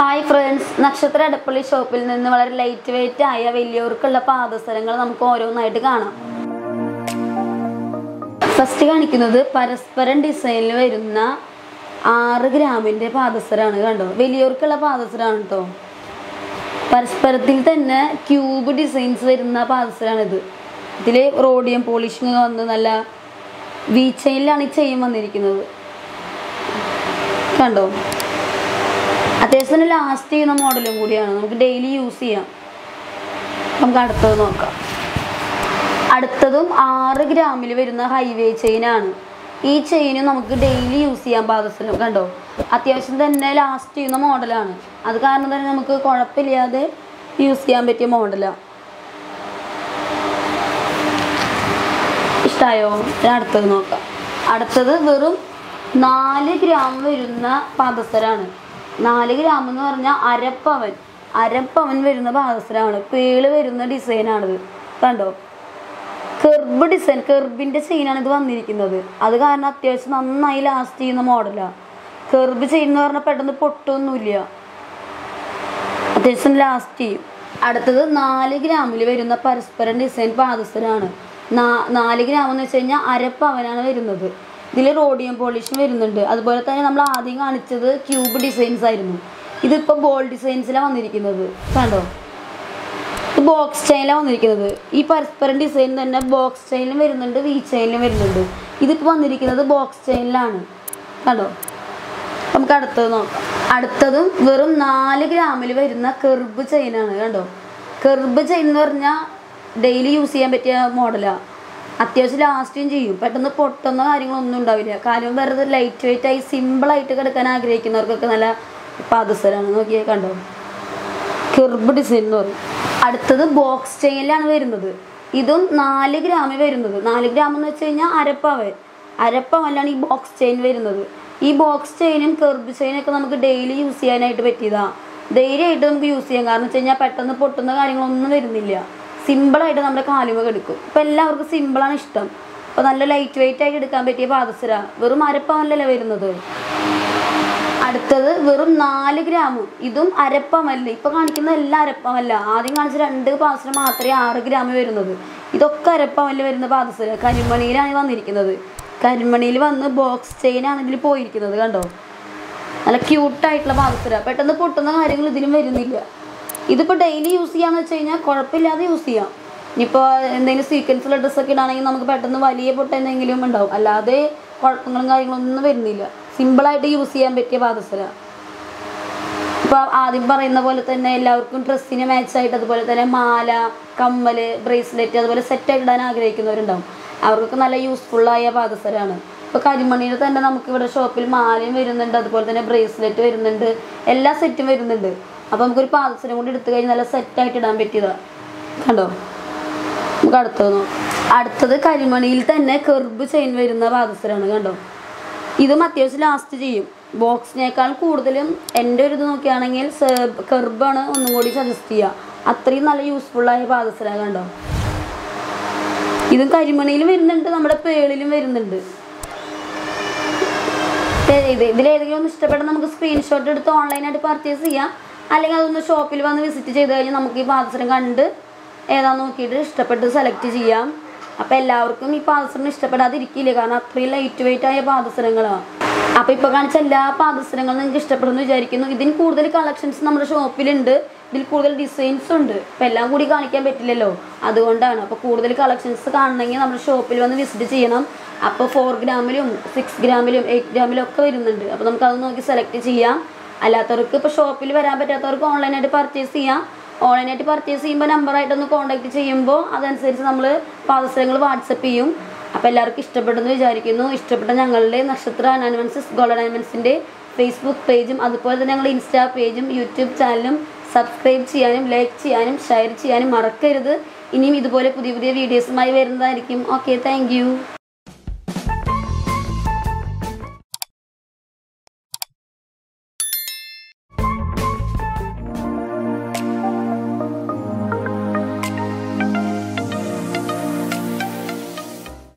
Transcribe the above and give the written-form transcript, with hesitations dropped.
Hi friends, Nakshathra Adapulli shopil ninnu valare lightweight aaya veliyorkkulla paadasarangal namukku ഓരോന്നായിട്ട് കാണാം. First കാണിക്കുന്നത് പരസ്പരം ഡിസൈനിൽ വരുന്ന 6 ഗ്രാമിന്റെ പാദസരമാണ് കണ്ടോ. വലിയവർക്കുള്ള പാദസരമാണ് ട്ടോ. പരസ്പരത്തിൽ തന്നെ ക്യൂബ് ഡിസൈൻസ് വരുന്ന പാദസരമാണ് ഇത്. ഇതിൽ റോഡിയം പോളിഷിംഗ് വന്ന് നല്ല വി ചെയിനിലാണ് ഈ ചെയിൻ വന്നിരിക്കുന്നത്. കണ്ടോ. അത്യാവശ്യം ലാസ്റ്റ് ചെയ്യുന്ന മോഡലും കൂടിയാണ്, നമുക്ക് ഡെയിലി യൂസ് ചെയ്യാം. നമുക്ക് അടുത്തത് നോക്കാം. അടുത്തതും 6 ഗ്രാമിൽ വരുന്ന ഹൈവേ ചെയിനാണ്. ഈ ചെയിനും നമുക്ക് ഡെയിലി യൂസ് ചെയ്യാൻ പാദസരം കണ്ടോ. അത്യാവശ്യം തന്നെ ലാസ്റ്റ് ചെയ്യുന്ന മോഡലാണ്, അത് കാരണം തന്നെ നമുക്ക് കുഴപ്പമില്ലാതെ യൂസ് ചെയ്യാൻ പറ്റിയ മോഡലാണ്. ഇഷ്ടമായോ? അടുത്തത് നോക്കാം. അടുത്തത് വെറും 4 ഗ്രാം വരുന്ന പാദസരമാണ്. 4 ഗ്രാം എന്ന് പറഞ്ഞാൽ അരപ്പവൻ വരുന്ന പാദസരമാണ്. പേള് വരുന്ന ഡിസൈനാണിത് കണ്ടോ. കെർബ് ഡിസൈൻ, കെർബിൻ്റെ ചെയിനാണ് ഇത് വന്നിരിക്കുന്നത്. അത് കാരണം അത്യാവശ്യം നന്നായി ലാസ്റ്റ് ചെയ്യുന്ന മോഡലാണ്. കെർബ് ചെയിൻ എന്ന് പറഞ്ഞാൽ പെട്ടെന്ന് പൊട്ടൊന്നുമില്ല, അത്യാവശ്യം ലാസ്റ്റ് ചെയ്യും. അടുത്തത് 4 ഗ്രാമിൽ വരുന്ന പരസ്പരം ഡിസൈൻ പാദസരമാണ്. 4 ഗ്രാം എന്ന് വെച്ച് കഴിഞ്ഞാൽ അരപ്പവനാണ് വരുന്നത്. ഇതിൽ റോഡിയം പോളിഷും വരുന്നുണ്ട്. അതുപോലെ തന്നെ നമ്മൾ ആദ്യം കാണിച്ചത് ക്യൂബ് ഡിസൈൻസ് ആയിരുന്നു. ഇതിപ്പോൾ ബോൾ ഡിസൈൻസിലാണ് വന്നിരിക്കുന്നത് കണ്ടോ. ഇത് ബോക്സ് ചെയിനിലാണ് വന്നിരിക്കുന്നത്. ഈ പരസ്പരം ഡിസൈൻ തന്നെ ബോക്സ് ചെയിനിലും വരുന്നുണ്ട്, വി ചെയിനിലും വരുന്നുണ്ട്. ഇതിപ്പോൾ വന്നിരിക്കുന്നത് ബോക്സ് ചെയിനിലാണ് കണ്ടോ. നമുക്ക് അടുത്തത് നോക്കാം. അടുത്തതും വെറും 4 ഗ്രാമിൽ വരുന്ന കെർബ് ചെയിനാണ് കണ്ടോ. കെർബ് ചെയിൻ എന്ന് പറഞ്ഞാൽ ഡെയിലി യൂസ് ചെയ്യാൻ പറ്റിയ മോഡലാണ്. അത്യാവശ്യം ലാസ്റ്റും ചെയ്യും, പെട്ടെന്ന് പൊട്ടുന്ന കാര്യങ്ങളൊന്നും ഉണ്ടാവില്ല. കാര്യം വെറുതെ ലൈറ്റ് വെയിറ്റ് ആയി സിമ്പിളായിട്ട് കിടക്കാൻ ആഗ്രഹിക്കുന്നവർക്കൊക്കെ നല്ല പാദസരമാണ്. നോക്കിയാൽ കണ്ടോ, കെർബ് ഡിസൈൻ എന്ന് പറയും. അടുത്തത് ബോക്സ് ചെയിനിലാണ് വരുന്നത്. ഇതും 4 ഗ്രാമിൽ വരുന്നത്. 4 ഗ്രാം എന്ന് വെച്ച് കഴിഞ്ഞാൽ അരപ്പവനിലാണ് ഈ ബോക്സ് ചെയിൻ വരുന്നത്. ഈ ബോക്സ് ചെയിനും കെർബ് ചെയിനൊക്കെ നമുക്ക് ഡെയിലി യൂസ് ചെയ്യാനായിട്ട് പറ്റിയതാണ്. ഡെയിലി ആയിട്ട് നമുക്ക് യൂസ് ചെയ്യാം. കാരണം വെച്ച് കഴിഞ്ഞാൽ പെട്ടെന്ന് പൊട്ടുന്ന കാര്യങ്ങളൊന്നും വരുന്നില്ല, സിമ്പിളായിട്ട് നമ്മുടെ കാലുമ എടുക്കും. ഇപ്പം എല്ലാവർക്കും സിമ്പിളാണ് ഇഷ്ടം. അപ്പോൾ നല്ല ലൈറ്റ് വെയിറ്റ് ആയിട്ട് എടുക്കാൻ പറ്റിയ പാദസര. വെറും അരപ്പവനല്ലേ വരുന്നത്. അടുത്തത് വെറും 4 ഗ്രാമും. ഇതും അരപ്പവല്ല. ഇപ്പം കാണിക്കുന്ന എല്ലാം അരപ്പവല്ല. ആദ്യം കാണിച്ച 2 പാദസരം മാത്രമേ 6 ഗ്രാമിൽ വരുന്നത്. ഇതൊക്കെ അരപ്പവനിൽ വരുന്ന പാദസര. കരിമണിയിലാണ് വന്നിരിക്കുന്നത്. കരിമണിയിൽ വന്ന് ബോക്സ് ചെയിനാണ് ഇതിൽ പോയിരിക്കുന്നത് കണ്ടോ. നല്ല ക്യൂട്ടായിട്ടുള്ള പാദസര. പെട്ടെന്ന് പൊട്ടുന്ന കാര്യങ്ങൾ ഇതിലും വരുന്നില്ല. ഇതിപ്പോൾ ഡെയിലി യൂസ് ചെയ്യാന്ന് വെച്ച് കഴിഞ്ഞാൽ കുഴപ്പമില്ലാതെ യൂസ് ചെയ്യാം. ഇനിയിപ്പോൾ എന്തെങ്കിലും സീക്വൻസുള്ള ഡ്രസ്സൊക്കെ ഇടാണെങ്കിൽ നമുക്ക് പെട്ടെന്ന് വലിയ പൊട്ട എന്തെങ്കിലും ഉണ്ടാവും, അല്ലാതെ കുഴപ്പങ്ങളും കാര്യങ്ങളൊന്നും വരുന്നില്ല. സിമ്പിളായിട്ട് യൂസ് ചെയ്യാൻ പറ്റിയ പാദസര. ഇപ്പോൾ ആദ്യം പറയുന്ന പോലെ തന്നെ എല്ലാവർക്കും ഡ്രസ്സിന് മാച്ചായിട്ട് അതുപോലെ തന്നെ മാല, കമ്മൽ, ബ്രേസ്ലെറ്റ് അതുപോലെ സെറ്റായിട്ട് ഇടാൻ ആഗ്രഹിക്കുന്നവരുണ്ടാവും. അവർക്കൊക്കെ നല്ല യൂസ്ഫുള്ളായ പാദസരമാണ്. ഇപ്പോൾ കരിമണിയിൽ തന്നെ നമുക്കിവിടെ ഷോപ്പിൽ മാലയും വരുന്നുണ്ട്, അതുപോലെ തന്നെ ബ്രേസ്ലെറ്റ് വരുന്നുണ്ട്, എല്ലാ സെറ്റും വരുന്നുണ്ട്. അപ്പോൾ നമുക്കൊരു പാദസരം കൊണ്ട് എടുത്തു കഴിഞ്ഞാൽ നല്ല സെറ്റായിട്ട് ഇടാൻ പറ്റിയതാണ് കണ്ടോ. നമുക്ക് അടുത്തത് നോക്കാം. അടുത്തത് കരിമണിയിൽ തന്നെ കെർബ് ചെയിൻ വരുന്ന പാദസരമാണ് കണ്ടോ. ഇതും അത്യാവശ്യം ലാസ്റ്റ് ചെയ്യും. ബോക്സിനേക്കാൾ കൂടുതലും എൻ്റെ ഒരു ഇത് നോക്കുകയാണെങ്കിൽ കെർബാണ് ഒന്നും കൂടി സജസ്റ്റ് ചെയ്യുക. അത്രയും നല്ല യൂസ്ഫുള്ളായ പാദസരം കണ്ടോ. ഇതും കരിമണിയിലും വരുന്നുണ്ട്, നമ്മുടെ പേളിലും വരുന്നുണ്ട്. ഇതിലേതെങ്കിലും ഒന്ന് ഇഷ്ടപ്പെട്ടാൽ നമുക്ക് സ്ക്രീൻഷോട്ട് എടുത്ത് ഓൺലൈനായിട്ട് പർച്ചേസ് ചെയ്യാം. അല്ലെങ്കിൽ അതൊന്ന് ഷോപ്പിൽ വന്ന് വിസിറ്റ് ചെയ്ത് കഴിഞ്ഞാൽ നമുക്ക് ഈ പാദസരം കണ്ട് ഏതാന്ന് നോക്കിയിട്ട് ഇഷ്ടപ്പെട്ട് സെലക്ട് ചെയ്യാം. അപ്പോൾ എല്ലാവർക്കും ഈ പാദസരം ഇഷ്ടപ്പെടാതിരിക്കില്ല, കാരണം അത്രയും ലൈറ്റ് വെയിറ്റ് ആയ പാദസരങ്ങളാണ്. അപ്പോൾ ഇപ്പോൾ കാണിച്ച എല്ലാ പാദസരങ്ങളും നിങ്ങൾക്ക് ഇഷ്ടപ്പെടുമെന്ന് വിചാരിക്കുന്നു. ഇതിന് കൂടുതൽ കളക്ഷൻസ് നമ്മുടെ ഷോപ്പിലുണ്ട്, ഇതിൽ കൂടുതൽ ഡിസൈൻസ് ഉണ്ട്. അപ്പോൾ എല്ലാം കൂടി കാണിക്കാൻ പറ്റില്ലല്ലോ, അതുകൊണ്ടാണ്. അപ്പോൾ കൂടുതൽ കളക്ഷൻസ് കാണണമെങ്കിൽ നമ്മുടെ ഷോപ്പിൽ വന്ന് വിസിറ്റ് ചെയ്യണം. അപ്പോൾ 4 ഗ്രാമിലും 6 ഗ്രാമിലും 8 ഗ്രാമിലും ഒക്കെ വരുന്നുണ്ട്. അപ്പോൾ നമുക്കത് നോക്കി സെലക്ട് ചെയ്യാം. അല്ലാത്തവർക്ക് ഇപ്പോൾ ഷോപ്പിൽ വരാൻ പറ്റാത്തവർക്ക് ഓൺലൈനായിട്ട് പർച്ചേസ് ചെയ്യാം. ഓൺലൈനായിട്ട് പർച്ചേസ് ചെയ്യുമ്പോൾ നമ്പറായിട്ടൊന്ന് കോൺടാക്ട് ചെയ്യുമ്പോൾ അതനുസരിച്ച് നമ്മൾ പാദസരങ്ങൾ വാട്സപ്പ് ചെയ്യും. അപ്പോൾ എല്ലാവർക്കും ഇഷ്ടപ്പെട്ടെന്ന് വിചാരിക്കുന്നു. ഇഷ്ടപ്പെട്ട ഞങ്ങളുടെ നക്ഷത്ര അനൗൺമെൻറ്റ്സ് ഗോൾഡ് അനൗൺമെൻറ്റ്സിൻ്റെ ഫേസ്ബുക്ക് പേജും അതുപോലെ തന്നെ ഞങ്ങളുടെ ഇൻസ്റ്റാ പേജും യൂട്യൂബ് ചാനലും സബ്സ്ക്രൈബ് ചെയ്യാനും ലൈക്ക് ചെയ്യാനും ഷെയർ ചെയ്യാനും മറക്കരുത്. ഇനിയും ഇതുപോലെ പുതിയ പുതിയ വീഡിയോസുമായി വരുന്നതായിരിക്കും. Okay, thank you.